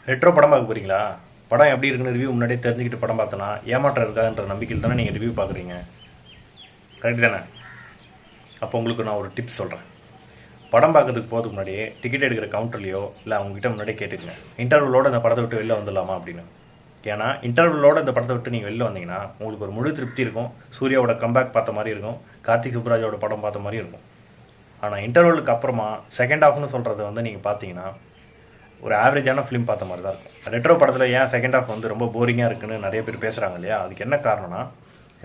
Retro படம் பார்க்க போகிறீங்களா? படம் எப்படி இருக்குன்னு ரிவ்யூ முன்னாடியே தெரிஞ்சுக்கிட்டு படம் பார்த்தனா ஏமாற்றம் இருக்காதுன்ற நம்பிக்கையில் தானே நீங்கள் ரிவ்யூ பார்க்குறீங்க. கரெக்ட் தானே? அப்போ உங்களுக்கு நான் ஒரு டிப்ஸ் சொல்கிறேன். படம் பார்க்கறதுக்கு போகிறதுக்கு முன்னாடியே டிக்கெட் எடுக்கிற கவுண்டர்லையோ இல்லை அவங்ககிட்ட முன்னாடியே கேட்டுக்கங்க, இன்டர்வலோட இந்த படத்தை விட்டு வெளில வந்துடலாமா அப்படின்னு. ஏன்னா இன்டர்வலோட இந்த படத்தை விட்டு நீங்கள் வெளில வந்தீங்கன்னா உங்களுக்கு ஒரு முழு திருப்தி இருக்கும். சூர்யாவோட கம்பேக் பார்த்த மாதிரி இருக்கும், கார்த்திக் சுப்ராஜோட படம் பார்த்த மாதிரி இருக்கும். ஆனால் இன்டர்வலுக்கு அப்புறமா செகண்ட் ஹாஃப்னு சொல்கிறத வந்து நீங்கள் பார்த்தீங்கன்னா ஒரு ஆவரேஜான ஃபிலிம் பார்த்த மாதிரி தான் இருக்கும். ரெட்ரோ படத்தில் ஏன் செகண்ட் ஹாஃப் வந்து ரொம்ப போரிங்காக இருக்குன்னு நிறைய பேர் பேசுகிறாங்க இல்லையா? அதுக்கு என்ன காரணம்னா,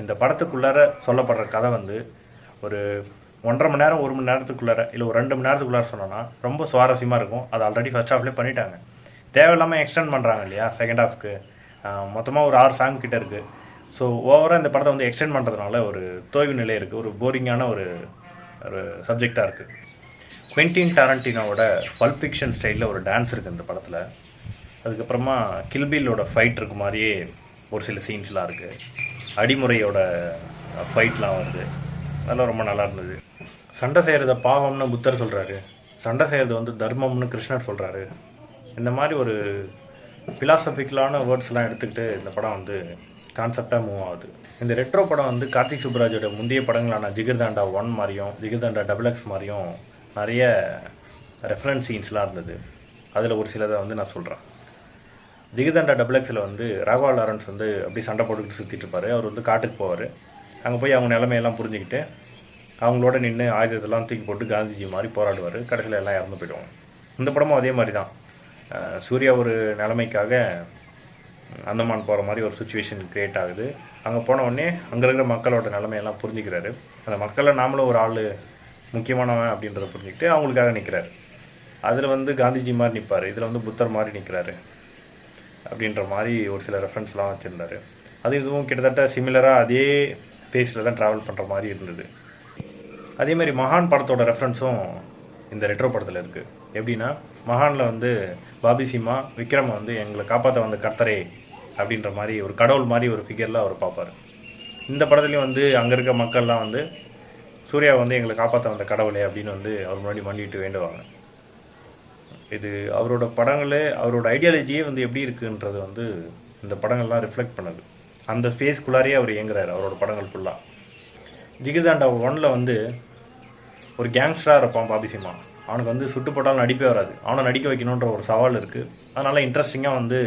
இந்த படத்துக்குள்ளார சொல்லப்படுற கதை வந்து ஒரு 1.5 மணி நேரம் 1 மணி நேரத்துக்குள்ளார இல்லை ஒரு 2 மணி நேரத்துக்குள்ளார சொன்னோன்னா ரொம்ப சுவாரஸ்யமாக இருக்கும். அது ஆல்ரெடி ஃபர்ஸ்ட் ஹாஃப்லேயே பண்ணிட்டாங்க. தேவையில்லாமல் எக்ஸ்டெண்ட் பண்ணுறாங்க இல்லையா செகண்ட் ஹாஃப்க்கு. மொத்தமாக ஒரு 6 சாங் கிட்டே இருக்குது. ஸோ ஓவராக இந்த படத்தை வந்து எக்ஸ்டெண்ட் பண்ணுறதுனால ஒரு தோய்வு நிலை இருக்குது, ஒரு போரிங்கான ஒரு சப்ஜெக்டாக இருக்குது. குவென்டின் டாரண்டினோட பல்ப் ஃபிக்ஷன் ஸ்டைலில் ஒரு டான்ஸ் இருக்குது இந்த படத்தில். அதுக்கப்புறமா கில்பில்லோட ஃபைட் இருக்கு மாதிரியே ஒரு சில சீன்ஸ்லாம் இருக்குது. அடிமுறையோட ஃபைட்லாம் வருது, அதெல்லாம் ரொம்ப நல்லா இருந்தது. சண்டை செய்கிறத பாவம்னு புத்தர் சொல்கிறாரு, சண்டை செய்கிறது வந்து தர்மம்னு கிருஷ்ணர் சொல்கிறாரு. இந்த மாதிரி ஒரு ஃபிலாசபிக்கலான வேர்ட்ஸ்லாம் எடுத்துக்கிட்டு இந்த படம் வந்து கான்செப்டாக மூவ் ஆகுது. இந்த ரெட்ரோ படம் வந்து கார்த்திக் சுப்ராஜோட முந்தைய படங்களான ஜிகர்தாண்டா 1 மாதிரியும் ஜிகர்தாண்டா XX மாதிரியும் நிறைய ரெஃபரன்ஸ் சீன்ஸ்லாம் இருந்தது. அதில் ஒரு சிலதை வந்து நான் சொல்கிறேன். ஜிகர்தாண்டா XXல வந்து ராகவா லாரன்ஸ் வந்து அப்படி சண்டை போட்டுக்கிட்டு சுற்றிட்டு இருப்பார். அவர் வந்து காட்டுக்கு போவார். அங்கே போய் அவங்க நிலைமையெல்லாம் புரிஞ்சுக்கிட்டு அவங்களோட நின்று ஆயுதத்தெல்லாம் தூக்கி போட்டு காந்திஜி மாதிரி போராடுவார். கடைசியில் எல்லாம் இறந்து போயிடுவாங்க. இந்த படமும் அதே மாதிரி தான். சூர்யா ஒரு நிலைமைக்காக அந்தமான் போகிற மாதிரி ஒரு சுச்சுவேஷன் க்ரியேட் ஆகுது. அங்கே போன உடனே அங்கே இருக்கிற மக்களோட நிலைமையெல்லாம் புரிஞ்சுக்கிறாரு. அந்த மக்களை நாமளும் ஒரு ஆள் முக்கியமானவன் அப்படின்றத புரிஞ்சுக்கிட்டு அவங்களுக்காக நிற்கிறாரு. அதில் வந்து காந்திஜி மாதிரி நிற்பார், இதில் வந்து புத்தர் மாதிரி நிற்கிறாரு அப்படின்ற மாதிரி ஒரு சில ரெஃபரன்ஸ்லாம் வச்சுருந்தார். அது இதுவும் கிட்டத்தட்ட சிமிலராக அதே பேஸில் தான் ட்ராவல் பண்ணுற மாதிரி இருந்தது. அதேமாதிரி மகான் படத்தோட ரெஃபரன்ஸும் இந்த ரெட்ரோ படத்தில் இருக்குது. எப்படின்னா, மகானில் வந்து பாபி சிம்மா விக்ரம் வந்து எங்களை காப்பாற்ற வந்த கர்த்தரே அப்படின்ற மாதிரி ஒரு கடவுள் மாதிரி ஒரு ஃபிகர்லாம் அவர் பார்ப்பார். இந்த படத்துலேயும் வந்து அங்கே இருக்க மக்கள்லாம் வந்து சூர்யா வந்து எங்களை காப்பாற்ற வந்த கடவுளே அப்படின்னு வந்து அவர் முன்னாடி மண்டிட்டு வேண்டுவாங்க. இது அவரோட படங்களே, அவரோட ஐடியாலஜியே வந்து எப்படி இருக்குன்றது வந்து இந்த படங்கள்லாம் ரிஃப்ளெக்ட் பண்ணுது. அந்த ஸ்பேஸ்குள்ளாரே அவர் இயங்குறாரு அவரோட படங்கள் ஃபுல்லாக. ஜிகர்தாண்டா 1ல் வந்து ஒரு கேங்ஸ்டராக இருப்பான் பாபி சிம்மா. அவனுக்கு வந்து சுட்டு போட்டாலும் நடிப்பே வராது. அவனை நடிக்க வைக்கணுன்ற ஒரு சவால் இருக்குது. அதனால் இன்ட்ரெஸ்டிங்காக வந்து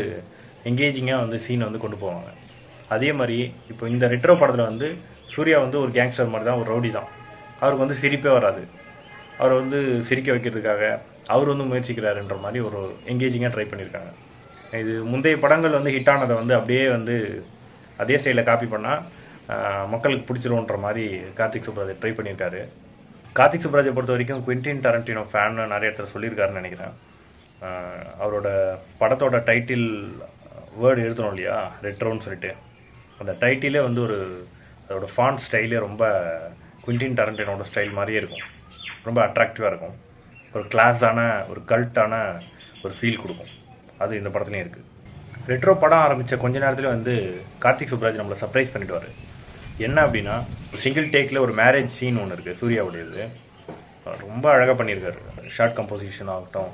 என்கேஜிங்காக வந்து சீனை வந்து கொண்டு போவாங்க. அதே மாதிரி இப்போ இந்த ரெட்ரோ படத்தில் வந்து சூர்யா வந்து ஒரு கேங்ஸ்டர் மாதிரி தான், ஒரு ரவுடி தான். அவருக்கு வந்து சிரிப்பே வராது. அவரை வந்து சிரிக்க வைக்கிறதுக்காக அவர் வந்து முயற்சிக்கிறாருன்ற மாதிரி ஒரு என்கேஜிங்காக ட்ரை பண்ணியிருக்காங்க. இது முந்தைய படங்கள் வந்து ஹிட் ஆனதை வந்து அப்படியே வந்து அதே ஸ்டைலில் காப்பி பண்ணால் மக்களுக்கு பிடிச்சிருன்ற மாதிரி கார்த்திக் சுப்ராஜ் ட்ரை பண்ணியிருக்காரு. கார்த்திக் சுப்ராஜை பொறுத்த வரைக்கும் குவென்டின் டாரண்டினோ ஃபேன் நிறைய இடத்துல சொல்லியிருக்காருன்னு நினைக்கிறேன். அவரோட படத்தோட டைட்டில் வேர்டு எழுதணும் இல்லையா, ரெட்ரோன்னு சொல்லிட்டு, அந்த டைட்டிலே வந்து ஒரு அதோட ஃபாண்ட் ஸ்டைலே ரொம்ப குவென்டின் டாரண்டினோட ஸ்டைல் மாதிரியே இருக்கும். ரொம்ப அட்ராக்டிவாக இருக்கும். ஒரு கிளாஸான ஒரு கல்ட்டான ஒரு ஃபீல் கொடுக்கும். அது இந்த படத்துலையும் இருக்குது. ரெட்ரோ படம் ஆரம்பித்த கொஞ்ச நேரத்தில் வந்து கார்த்திக் சுப்ராஜ் நம்மளை சர்ப்ரைஸ் பண்ணிவிடுவார். என்ன அப்படின்னா, ஒரு சிங்கிள் டேக்கில் ஒரு மேரேஜ் சீன் ஒன்று இருக்குது சூர்யாவுடையது. ரொம்ப அழகாக பண்ணியிருக்காரு. ஷார்ட் கம்போசிஷன் ஆகட்டும்,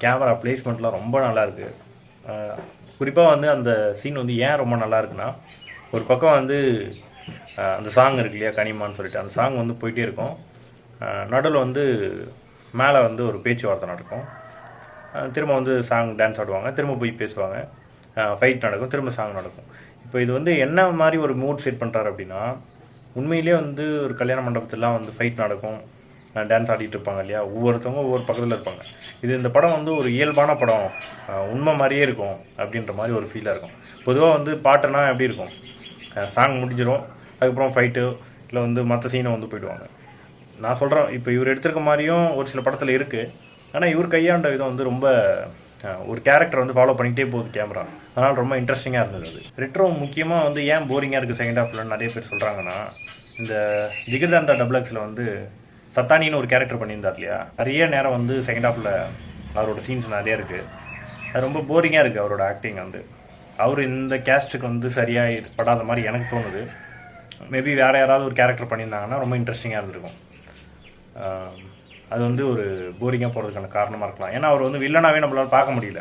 கேமரா பிளேஸ்மெண்ட்லாம் ரொம்ப நல்லா இருக்குது. குறிப்பாக வந்து அந்த சீன் வந்து ஏன் ரொம்ப நல்லா இருக்குன்னா, ஒரு பக்கம் வந்து அந்த சாங் இருக்கு இல்லையா, கனிமான்னு சொல்லிட்டு, அந்த சாங் வந்து போயிட்டே இருக்கும். நடுவில் வந்து மேலே வந்து ஒரு பேச்சுவார்த்தை நடக்கும். திரும்ப வந்து சாங் டான்ஸ் ஆடுவாங்க, திரும்ப போய் பேசுவாங்க, ஃபைட் நடக்கும், திரும்ப சாங் நடக்கும். இப்போ இது வந்து என்ன மாதிரி ஒரு மூட் செட் பண்ணுறாரு அப்படின்னா, உண்மையிலே வந்து ஒரு கல்யாண மண்டபத்திலாம் வந்து ஃபைட் நடக்கும், டான்ஸ் ஆடிட்டு இருப்பாங்க இல்லையா, ஒவ்வொருத்தவங்க ஒவ்வொரு பக்கத்தில் இருப்பாங்க. இது இந்த படம் வந்து ஒரு இயல்பான படம், உண்மை மாதிரியே இருக்கும் அப்படின்ற மாதிரி ஒரு ஃபீலாக இருக்கும். பொதுவாக வந்து பாட்டுனா எப்படி இருக்கும், சாங் முடிஞ்சிடும், அதுக்கப்புறம் ஃபைட்டு இல்லை வந்து மற்ற சீனை வந்து போயிடுவாங்க. நான் சொல்கிறேன், இப்போ இவர் எடுத்திருக்க மாதிரியும் ஒரு சில படத்தில் இருக்குது. ஆனால் இவர் கையாண்ட விதம் வந்து ரொம்ப ஒரு கேரக்டர் வந்து ஃபாலோ பண்ணிகிட்டே போகுது கேமரா. அதனால் ரொம்ப இன்ட்ரெஸ்டிங்காக இருந்தது. அது ரெட்ரோ முக்கியமாக வந்து ஏன் போரிங்காக இருக்குது செகண்ட் ஹாஃபில் நிறைய பேர் சொல்கிறாங்கன்னா, இந்த ஜிகர்தாண்டா XXல வந்து சத்தானின்னு ஒரு கேரக்டர் பண்ணியிருந்தார் இல்லையா, நிறைய நேரம் வந்து செகண்ட் ஹாஃபில் அவரோட சீன்ஸ் நிறைய இருக்குது. அது ரொம்ப போரிங்காக இருக்குது அவரோட ஆக்டிங் வந்து. அவர் இந்த கேஸ்ட்டுக்கு வந்து சரியாக படாத மாதிரி எனக்கு தோணுது. மேபி வேறு யாராவது ஒரு கேரக்டர் பண்ணியிருந்தாங்கன்னா ரொம்ப இன்ட்ரெஸ்டிங்காக இருந்திருக்கும். அது வந்து ஒரு போரிங்காக போகிறதுக்கான காரணமாக இருக்கலாம். ஏன்னா அவர் வந்து வில்லனாகவே நம்மளால் பார்க்க முடியல.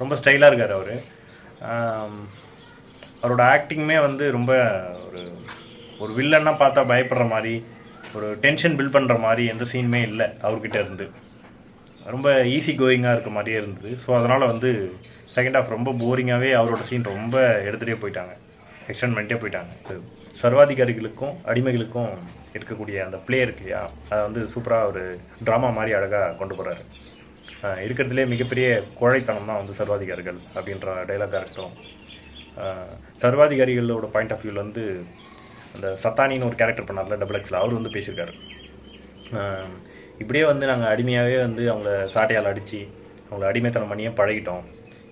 ரொம்ப ஸ்டைலாக இருக்கார் அவர். அவரோட ஆக்டிங்குமே வந்து ரொம்ப ஒரு ஒரு வில்லன்னா பார்த்தா பயப்படுற மாதிரி, ஒரு டென்ஷன் பில்ட் பண்ணுற மாதிரி எந்த சீனுமே இல்லை அவர்கிட்ட இருந்து. ரொம்ப ஈஸி கோயிங்காக இருக்க மாதிரியே இருந்தது. ஸோ அதனால் வந்து செகண்ட் ஹாஃப் ரொம்ப போரிங்காகவே அவரோட சீன் ரொம்ப எடுத்துகிட்டே போயிட்டாங்க, எக்ஸ்டெண்ட் பண்ணிட்டே போயிட்டாங்க. சர்வாதிகாரிகளுக்கும் அடிமைகளுக்கும் இருக்கக்கூடிய அந்த பிளே இருக்கு இல்லையா, அதை வந்து சூப்பராக ஒரு ட்ராமா மாதிரி அழகாக கொண்டு போகிறாரு. இருக்கிறதுலே மிகப்பெரிய கோழைத்தனம் தான் வந்து சர்வாதிகாரிகள் அப்படின்ற டைலாக்காக இருக்கட்டும். சர்வாதிகாரிகளோட பாயிண்ட் ஆஃப் வியூவில் வந்து அந்த சத்தானின்னு ஒரு கேரக்டர் பண்ணார்ல டபுள் எக்ஸில், அவர் வந்து பேசியிருக்காரு. இப்படியே வந்து நாங்கள் அடிமையாகவே வந்து அவங்கள சாட்டையால் அடித்து அவங்கள அடிமைத்தனம் பண்ணியே பழகிட்டோம்.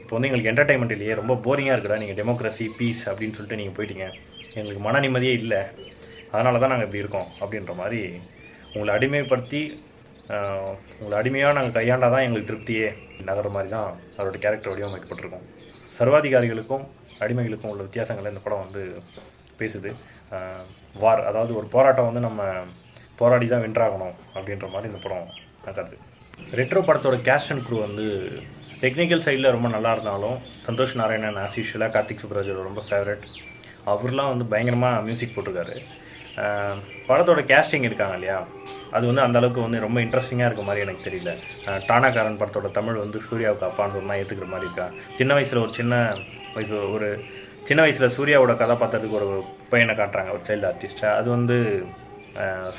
இப்போ வந்து எங்களுக்கு என்டர்டைன்மெண்ட் இல்லையே, ரொம்ப போரிங்காக இருக்குடா, நீங்கள் டெமோக்ரஸி பீஸ் அப்படின்னு சொல்லிட்டு நீங்கள் போயிட்டீங்க, எங்களுக்கு மன நிம்மதியே இல்லை, அதனால தான் நாங்கள் இப்படி இருக்கோம் அப்படின்ற மாதிரி உங்களை அடிமைப்படுத்தி உங்களை அடிமையாக நாங்கள் கையாண்டால் தான் எங்களுக்கு திருப்தியே நகர மாதிரி தான் அவரோட கேரக்டர் வடிவமைக்கப்பட்டிருக்கோம். சர்வாதிகாரிகளுக்கும் அடிமைகளுக்கும் உள்ள வித்தியாசங்களை இந்த படம் வந்து பேசுது. வார், அதாவது ஒரு போராட்டம் வந்து நம்ம போராடி தான் வென்றாகணும் அப்படின்ற மாதிரி இந்த படம் நகருது. ரெட்ரோ படத்தோட கேஸ்ட் அண்ட் க்ரூ வந்து டெக்னிக்கல் சைடில் ரொம்ப நல்லா இருந்தாலும் சந்தோஷ் நாராயணன் ஆஸ் யூஷுவலாக கார்த்திக் சுப்ராஜோட ரொம்ப ஃபேவரட். அவர்லாம் வந்து பயங்கரமாக மியூசிக் போட்டிருக்காரு. படத்தோட கேஸ்டிங் இருக்காங்க இல்லையா, அது வந்து அந்தளவுக்கு வந்து ரொம்ப இன்ட்ரெஸ்டிங்காக இருக்க மாதிரி எனக்கு தெரியல. டானாக்காரன் படத்தோட தமிழ் வந்து சூர்யாவுக்கு அப்பான்னு சொன்னால் ஏற்றுக்கிற மாதிரி இருக்கா. சின்ன வயசில் சூர்யாவோட கதாபாத்திரத்துக்கு ஒரு பையனை காட்டுறாங்க, ஒரு சைல்டு ஆர்டிஸ்ட்டை, அது வந்து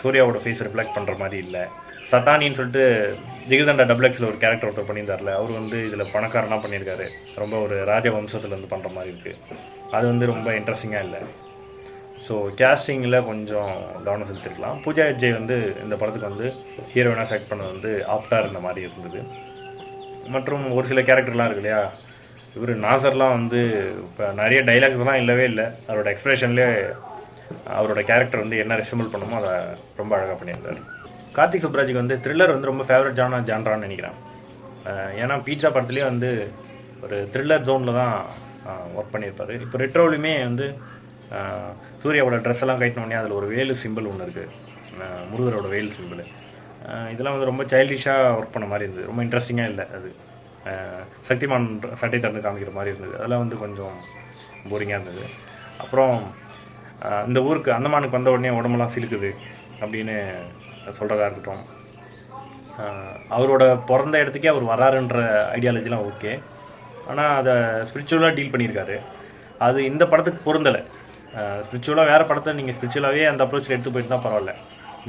சூர்யாவோட ஃபேஸ் ரிஃப்ளெக்ட் பண்ணுற மாதிரி இல்லை. சத்தானின்னு சொல்லிட்டு ஜிகிர்தண்டா டபுள் எக்ஸில் ஒரு கேரக்டர் ஒருத்தர் பண்ணியிருந்தார்ல, அவர் வந்து இதில் பணக்காரனாக பண்ணியிருக்காரு, ரொம்ப ஒரு ராஜவம்சத்துலேருந்து பண்ணுற மாதிரி இருக்குது. அது வந்து ரொம்ப இன்ட்ரெஸ்டிங்காக இல்லை. ஸோ கேஸ்டிங்கில் கொஞ்சம் கவனம் செலுத்திருக்கலாம். பூஜா ஹெக்டே வந்து இந்த படத்துக்கு வந்து ஹீரோயினாக செலக்ட் பண்ணது வந்து ஆப்டாக இருந்த மாதிரி இருந்தது. மற்றும் ஒரு சில கேரக்டர்லாம் இருக்கு இல்லையா, இவர் நாசர்லாம் வந்து இப்போ நிறைய டைலாக்ஸ்லாம் இல்லவே இல்லை, அவரோட எக்ஸ்பிரஷன்லேயே அவரோட கேரக்டர் வந்து என்ன ரெசம்பிள் பண்ணுமோ அதை ரொம்ப அழகாக பண்ணியிருந்தார். கார்த்திக் சுப்ராஜுக்கு வந்து த்ரில்லர் வந்து ரொம்ப ஃபேவரட் ஜான்ரான்னு நினைக்கிறேன். ஏன்னா பீட்சா படத்துலேயே வந்து ஒரு த்ரில்லர் ஜோனில் தான் ஒர்க் பண்ணியிருப்பார். இப்போ ரெட்ரோலையுமே வந்து சூர்யாவோட ட்ரெஸ் எல்லாம் கைட்டினோடனே அதில் ஒரு வேலு சிம்பிள் ஒன்று இருக்குது, முருகரோட வேலு சிம்பிள். இதெல்லாம் வந்து ரொம்ப சைல்டிஷாக ஒர்க் பண்ண மாதிரி இருந்தது, ரொம்ப இன்ட்ரெஸ்டிங்காக இல்லை. அது சக்திமான் சட்டை திறந்து காமிக்கிற மாதிரி இருந்தது, அதெல்லாம் வந்து கொஞ்சம் போரிங்காக இருந்தது. அப்புறம் இந்த ஊருக்கு அந்தமானுக்கு வந்த உடனே உடம்பெல்லாம் சிலுக்குது அப்படின்னு சொல்கிறதா இருக்கட்டும், அவரோட பிறந்த இடத்துக்கே அவர் வராருன்ற ஐடியாலஜிலாம் ஓகே, ஆனால் அதை ஸ்பிரிச்சுவலாக டீல் பண்ணியிருக்காரு. அது இந்த படத்துக்கு பொருந்தலை. ஸ்பிரிச்சுவலாக வேறு படத்தை நீங்கள் ஸ்பிரிச்சுவலாகவே அந்த அப்ரோச்சில் எடுத்து போயிட்டு தான் பரவாயில்ல.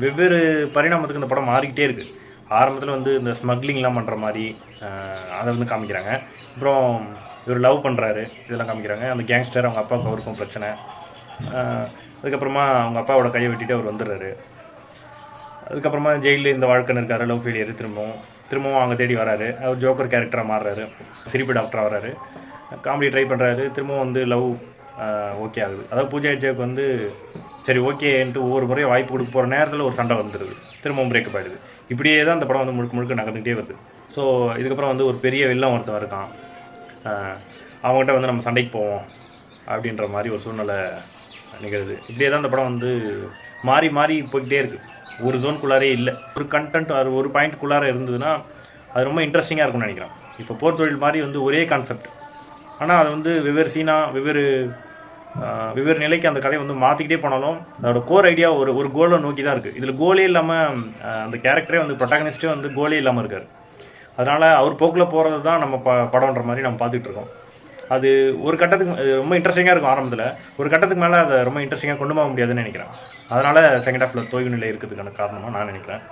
வெவ்வேறு பரிணாமத்துக்கு இந்த படம் மாறிக்கிட்டே இருக்குது. ஆரம்பத்தில் வந்து இந்த ஸ்மக்லிங்லாம் பண்ணுற மாதிரி அதை வந்து காமிக்கிறாங்க. அப்புறம் இவர் லவ் பண்ணுறாரு, இதெல்லாம் காமிக்கிறாங்க. அந்த கேங்ஸ்டர் அவங்க அப்பாவுக்கு அவருக்கும் பிரச்சனை. அதுக்கப்புறமா அவங்க அப்பாவோட கையை வெட்டிட்டு அவர் வந்துடுறாரு. அதுக்கப்புறமா ஜெயிலில் இந்த வாழ்க்கைன்னு இருக்காரு, லவ் ஃபெயிலியர், திரும்பவும் அவங்க தேடி வராரு. அவர் ஜோக்கர் கேரக்டராக மாறுறாரு, சிரிப்பு டாக்டராக வராரு, காமெடி ட்ரை பண்ணுறாரு, திரும்பவும் வந்து லவ் ஓகே ஆகுது. அதாவது பூஜா ஹெக்டேக்கு வந்து சரி ஓகேன்ட்டு ஒவ்வொரு முறையும் வாய்ப்பு கொடுக்க போகிற நேரத்தில் ஒரு சண்டை வந்துடுது, திரும்பவும் பிரேக்கப் ஆகிடுது. இப்படியே தான் அந்த படம் வந்து முழுக்க நகர்ந்துகிட்டே வருது. ஸோ இதுக்கப்புறம் வந்து ஒரு பெரிய வில்லன் ஒருத்தன் இருக்கான், அவங்ககிட்ட வந்து நம்ம சண்டைக்கு போவோம் அப்படின்ற மாதிரி ஒரு சூழ்நிலை நிகழுது. இப்படியே தான் அந்த படம் வந்து மாறி போய்கிட்டே இருக்குது, ஒரு ஜோனுக்குள்ளாரே இல்லை. ஒரு கண்டென்ட் அது ஒரு பாயிண்ட்டுக்குள்ளார இருந்ததுன்னா அது ரொம்ப இன்ட்ரெஸ்டிங்காக இருக்கும்னு நினைக்கிறேன். இப்போ போர் தொழில் மாதிரி வந்து ஒரே கான்செப்ட், ஆனால் அது வந்து வெவ்வேறு சீனாக வெவ்வேறு நிலைக்கு அந்த கதையை வந்து மாற்றிக்கிட்டே போனாலும் அதோட கோர் ஐடியா ஒரு கோலை நோக்கி தான் இருக்குது. இதில் கோலே இல்லாமல் அந்த கேரக்டரே வந்து ப்ரொட்டாகனிஸ்டே வந்து கோலே இல்லாமல் இருக்கார். அதனால் அவர் போக்கில் போகிறது தான் நம்ம படம்ன்ற மாதிரி நம்ம பார்த்துக்கிட்டு இருக்கோம். அது ஒரு கட்டத்துக்கு ரொம்ப இன்ட்ரெஸ்டிங்காக இருக்கும் ஆரம்பத்தில், ஒரு கட்டத்துக்கு மேலே அதை ரொம்ப இன்ட்ரெஸ்டிங்காக கொண்டு போக முடியாதுன்னு நினைக்கிறேன். அதனால் செகண்ட் ஹாஃபில் தோய்வு நிலை இருக்கிறதுக்கான காரணமாக நான் நினைக்கிறேன்.